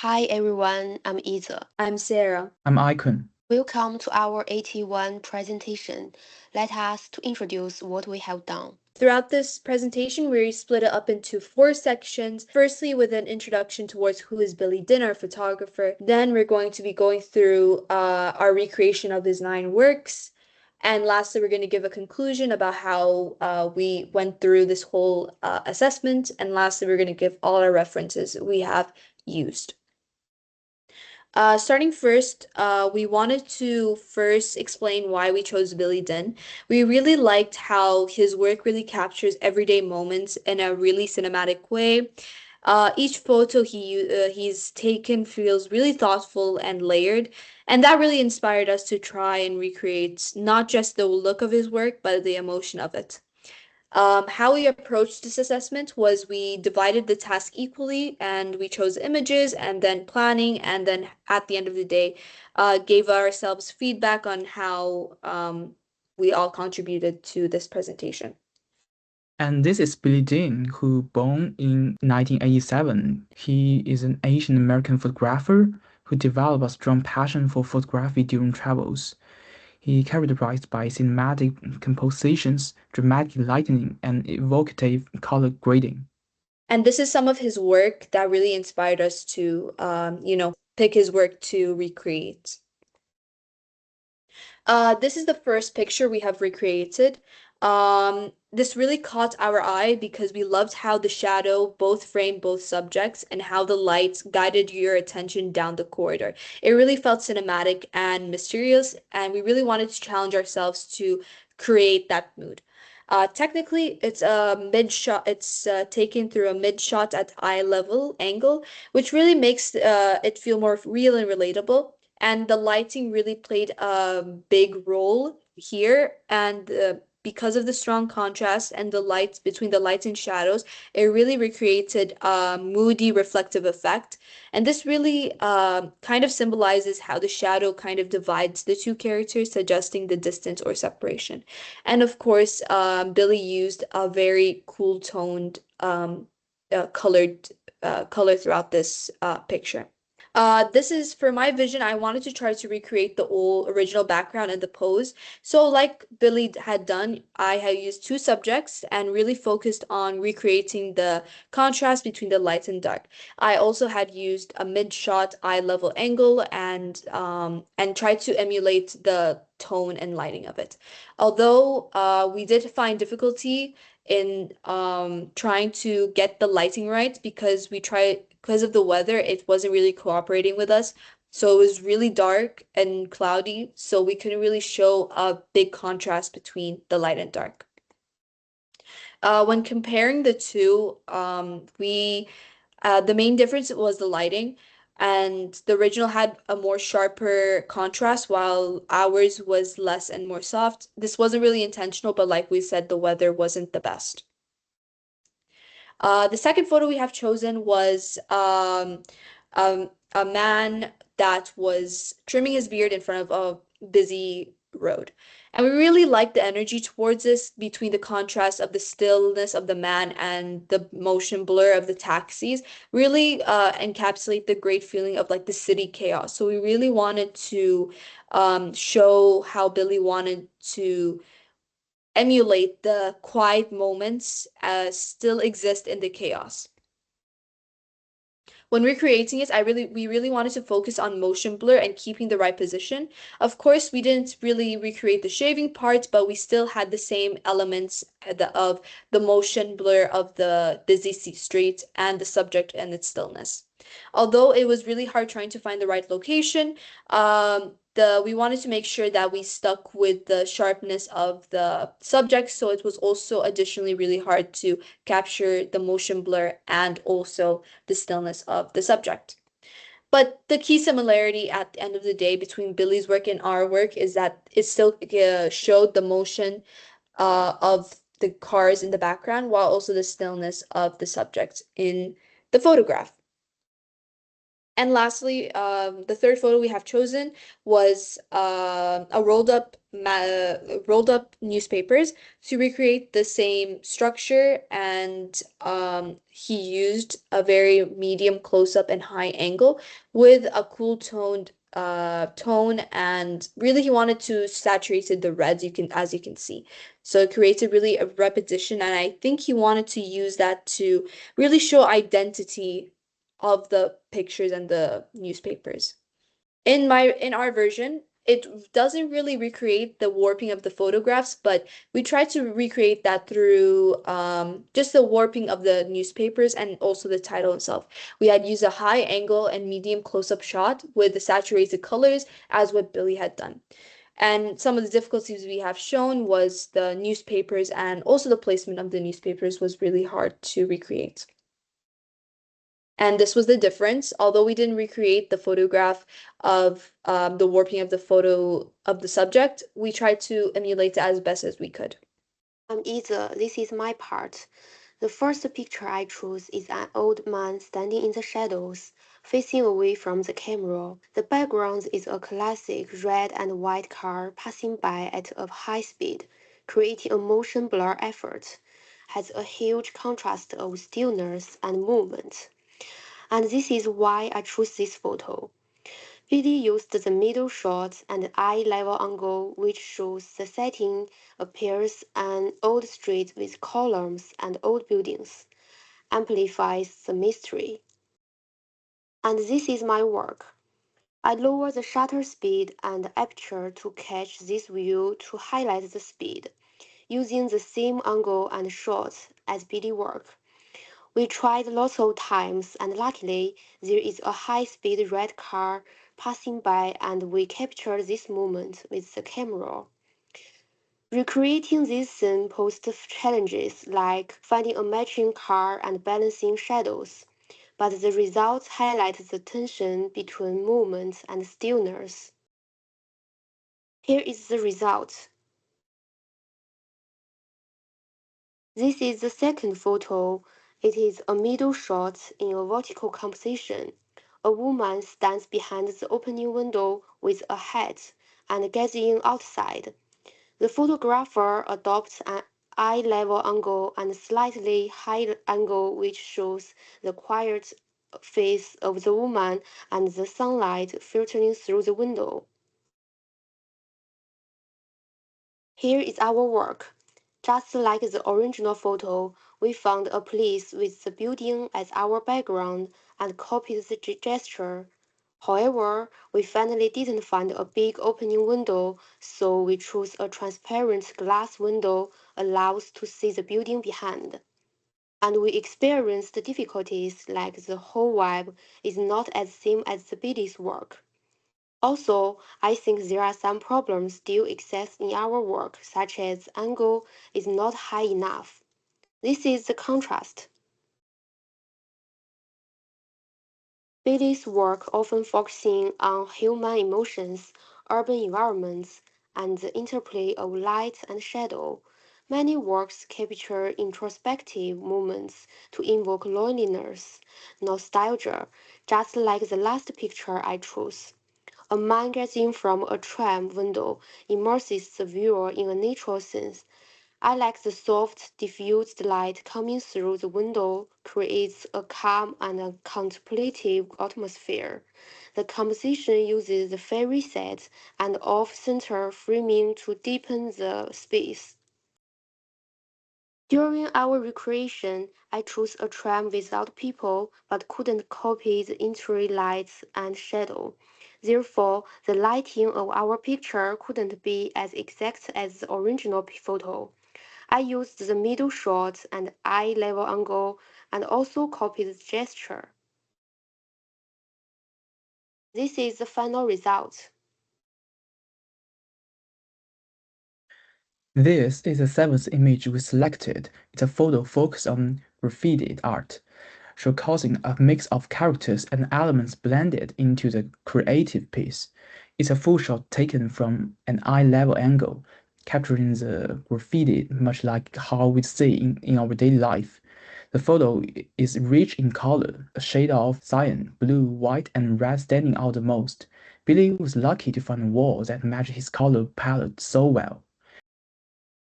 Hi everyone, I'm Isa. I'm Sarah. I'm Icon. Welcome to our AT1 presentation. Let us to introduce what we have done. Throughout this presentation, we split it up into four sections. Firstly, with an introduction towards who is Billy Din, our photographer. Then we're going to be going through our recreation of his 9 works. And lastly, we're going to give a conclusion about how we went through this whole assessment. And lastly, we're going to give all our references we have used. Starting first, we wanted to first explain why we chose Billy Din. We really liked how his work really captures everyday moments in a really cinematic way. Each photo he's taken feels really thoughtful and layered, and that really inspired us to try and recreate not just the look of his work, but the emotion of it. How we approached this assessment was we divided the task equally and we chose images and then planning, and then at the end of the day, gave ourselves feedback on how we all contributed to this presentation. And this is Billy Dean, who born in 1987. He is an Asian American photographer who developed a strong passion for photography during travels. He characterized by cinematic compositions, dramatic lighting, and evocative color grading. And this is some of his work that really inspired us to, pick his work to recreate. This is the first picture we have recreated. This really caught our eye because we loved how the shadow both framed both subjects and how the lights guided your attention down the corridor. It really felt cinematic and mysterious, and we really wanted to challenge ourselves to create that mood. Technically, it's a mid shot. It's taken through a mid shot at eye level angle, which really makes it feel more real and relatable. And the lighting really played a big role here. And because of the strong contrast and the lights between the lights and shadows, it really recreated a moody, reflective effect. And this really kind of symbolizes how the shadow kind of divides the two characters, suggesting the distance or separation. And of course, Billy used a very cool toned colored color throughout this picture. This is for my vision. I wanted to try to recreate the old original background and the pose. So, like Billy had done, I had used two subjects and really focused on recreating the contrast between the light and dark. I also had used a mid-shot eye level angle and tried to emulate the tone and lighting of it. Although we did find difficulty in trying to get the lighting right because of the weather, it wasn't really cooperating with us. So it was really dark and cloudy, so we couldn't really show a big contrast between the light and dark. When comparing the two, the main difference was the lighting, and the original had a more sharper contrast, while ours was less and more soft. This wasn't really intentional, but like we said, the weather wasn't the best. The second photo we have chosen was a man that was trimming his beard in front of a busy road. And we really like the energy towards this between the contrast of the stillness of the man and the motion blur of the taxis, really encapsulate the great feeling of like the city chaos. So we really wanted to show how Billy wanted to emulate the quiet moments still exist in the chaos. When we're creating it, we really wanted to focus on motion blur and keeping the right position. Of course, we didn't really recreate the shaving part, but we still had the same elements of the motion blur of the busy street and the subject and its stillness. Although it was really hard trying to find the right location, the we wanted to make sure that we stuck with the sharpness of the subject, so it was also additionally really hard to capture the motion blur and also the stillness of the subject. But the key similarity at the end of the day between Billy's work and our work is that it still showed the motion of the cars in the background while also the stillness of the subject in the photograph. And lastly, the third photo we have chosen was a rolled up rolled up newspapers to recreate the same structure, and he used a very medium close-up and high angle with a cool toned tone, and really he wanted to saturate the reds, as you can see. So it created really a repetition, and I think he wanted to use that to really show identity of the pictures and the newspapers. In our version, it doesn't really recreate the warping of the photographs, but we try to recreate that through just the warping of the newspapers and also the title itself. We had used a high angle and medium close-up shot with the saturated colors, as what Billy had done. And some of the difficulties we have shown was the newspapers, and also the placement of the newspapers was really hard to recreate. And this was the difference. Although we didn't recreate the photograph of the warping of the photo of the subject, we tried to emulate it as best as we could. Either this is my part. The first picture I choose is an old man standing in the shadows, facing away from the camera. The background is a classic red and white car passing by at a high speed, creating a motion blur effect. Has a huge contrast of stillness and movement. And this is why I choose this photo. Billy used the middle shot and eye level angle, which shows the setting appears an old street with columns and old buildings, amplifies the mystery. And this is my work. I lower the shutter speed and aperture to catch this view to highlight the speed, using the same angle and shot as Billy work. We tried lots of times, and luckily there is a high-speed red car passing by, and we captured this moment with the camera. Recreating this scene posed challenges like finding a matching car and balancing shadows, but the results highlight the tension between movement and stillness. Here is the result. This is the second photo. It is a middle shot in a vertical composition. A woman stands behind the opening window with a hat and gazing outside. The photographer adopts an eye-level angle and slightly high angle which shows the quiet face of the woman and the sunlight filtering through the window. Here is our work. Just like the original photo, we found a place with the building as our background and copied the gesture. However, we finally didn't find a big opening window, so we chose a transparent glass window allows to see the building behind. And we experienced difficulties like the whole vibe is not as same as the Billy's work. Also, I think there are some problems still exist in our work, such as angle is not high enough. This is the contrast. Billy's work often focusing on human emotions, urban environments, and the interplay of light and shadow. Many works capture introspective moments to invoke loneliness, nostalgia, just like the last picture I chose. A man gazing from a tram window immerses the viewer in a natural scene. I like the soft, diffused light coming through the window creates a calm and a contemplative atmosphere. The composition uses the fairy set and off-center framing to deepen the space. During our recreation, I chose a tram without people but couldn't copy the interior lights and shadow. Therefore, the lighting of our picture couldn't be as exact as the original photo. I used the middle shot and eye level angle and also copied the gesture. This is the final result. This is the seventh image we selected. It's a photo focused on graffiti art, showcasing a mix of characters and elements blended into the creative piece. It's a full shot taken from an eye-level angle, capturing the graffiti much like how we see in our daily life. The photo is rich in color, a shade of cyan, blue, white, and red standing out the most. Billy was lucky to find a wall that matched his color palette so well.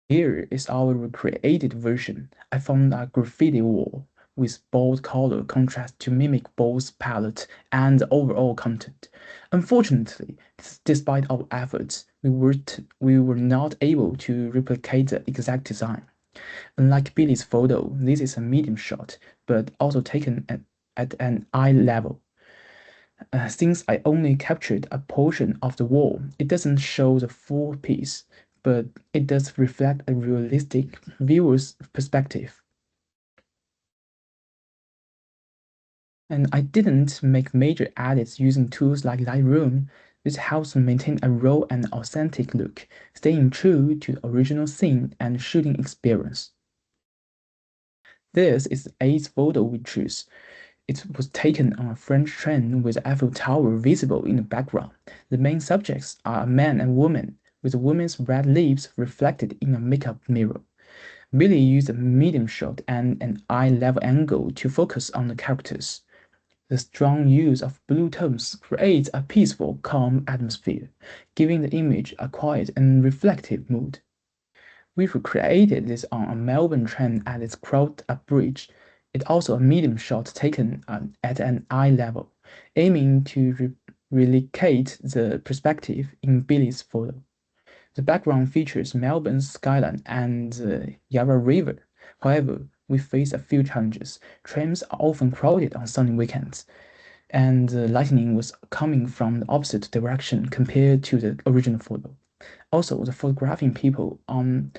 Here is our recreated version. I found a graffiti wall with bold color contrast to mimic both palette and the overall content. Unfortunately, despite our efforts, we were not able to replicate the exact design. Unlike Billy's photo, this is a medium shot, but also taken at an eye level. Since I only captured a portion of the wall, it doesn't show the full piece, but it does reflect a realistic viewer's perspective. And I didn't make major edits using tools like Lightroom. This helps maintain a raw and authentic look, staying true to the original scene and shooting experience. This is the eighth photo we choose. It was taken on a French train with the Eiffel Tower visible in the background. The main subjects are a man and woman, with the woman's red lips reflected in a makeup mirror. Billy used a medium shot and an eye-level angle to focus on the characters. The strong use of blue tones creates a peaceful, calm atmosphere, giving the image a quiet and reflective mood. We recreated this on a Melbourne train at its crowded-up bridge. It's also a medium shot taken at an eye level, aiming to replicate the perspective in Billy's photo. The background features Melbourne's skyline and the Yarra River. However, we face a few challenges. Trains are often crowded on sunny weekends, and the lightning was coming from the opposite direction compared to the original photo. Also, the photographing people on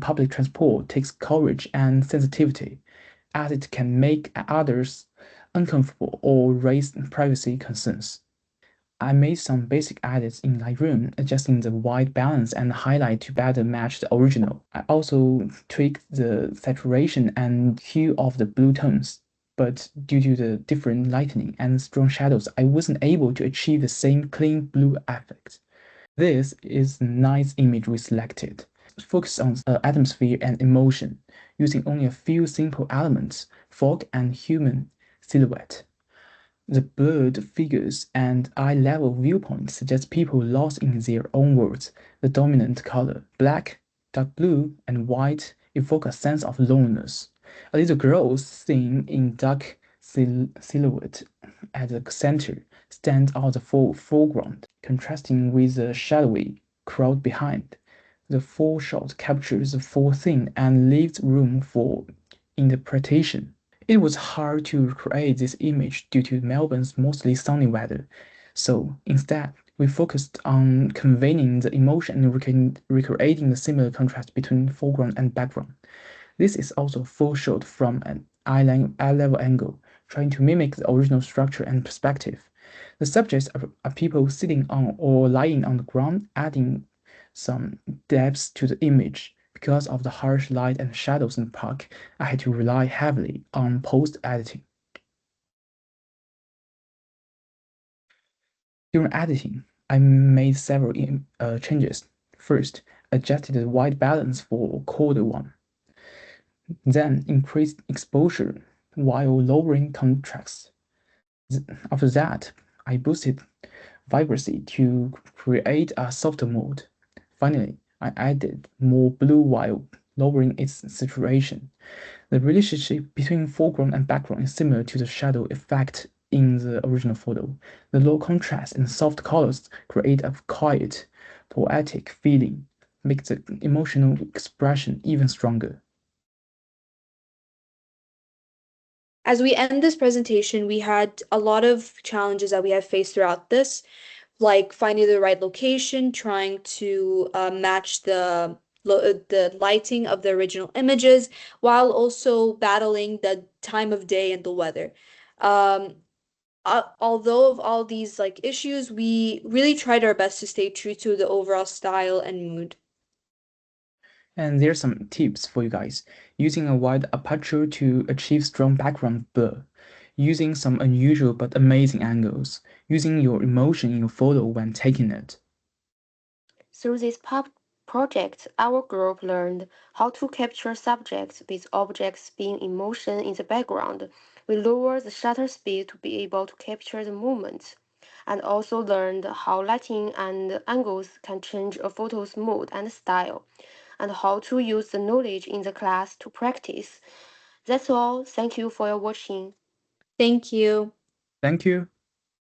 public transport takes courage and sensitivity, as it can make others uncomfortable or raise privacy concerns. I made some basic edits in Lightroom, adjusting the white balance and highlight to better match the original. I also tweaked the saturation and hue of the blue tones, but due to the different lighting and strong shadows, I wasn't able to achieve the same clean blue effect. This is a nice image we selected. Focus on atmosphere and emotion, using only a few simple elements, fog and human silhouette. The blurred figures and eye-level viewpoint suggest people lost in their own worlds. The dominant color, black, dark blue, and white, evoke a sense of loneliness. A little girl seen in dark silhouette at the center stands out the foreground, contrasting with the shadowy crowd behind. The full shot captures the full thing and leaves room for interpretation. It was hard to create this image due to Melbourne's mostly sunny weather, so instead, we focused on conveying the emotion and recreating the similar contrast between foreground and background. This is also a full shot from an eye-level angle, trying to mimic the original structure and perspective. The subjects are people sitting on or lying on the ground, adding some depth to the image. Because of the harsh light and shadows in the park, I had to rely heavily on post-editing. During editing, I made several changes. First, adjusted the white balance for colder one, then increased exposure while lowering contrast. After that, I boosted vibrancy to create a softer mode. Finally, I added more blue while lowering its saturation. The relationship between foreground and background is similar to the shadow effect in the original photo. The low contrast and soft colors create a quiet, poetic feeling, make the emotional expression even stronger. As we end this presentation, we had a lot of challenges that we have faced throughout this, like finding the right location, trying to match the lighting of the original images, while also battling the time of day and the weather. Um, Although of all these like issues, we really tried our best to stay true to the overall style and mood. And there's some tips for you guys. Using a wide aperture to achieve strong background blur. Using some unusual but amazing angles. Using your emotion in your photo when taking it. Through this project, our group learned how to capture subjects with objects being in motion in the background. We lowered the shutter speed to be able to capture the movement, and also learned how lighting and angles can change a photo's mood and style, and how to use the knowledge in the class to practice. That's all. Thank you for your watching. Thank you. Thank you.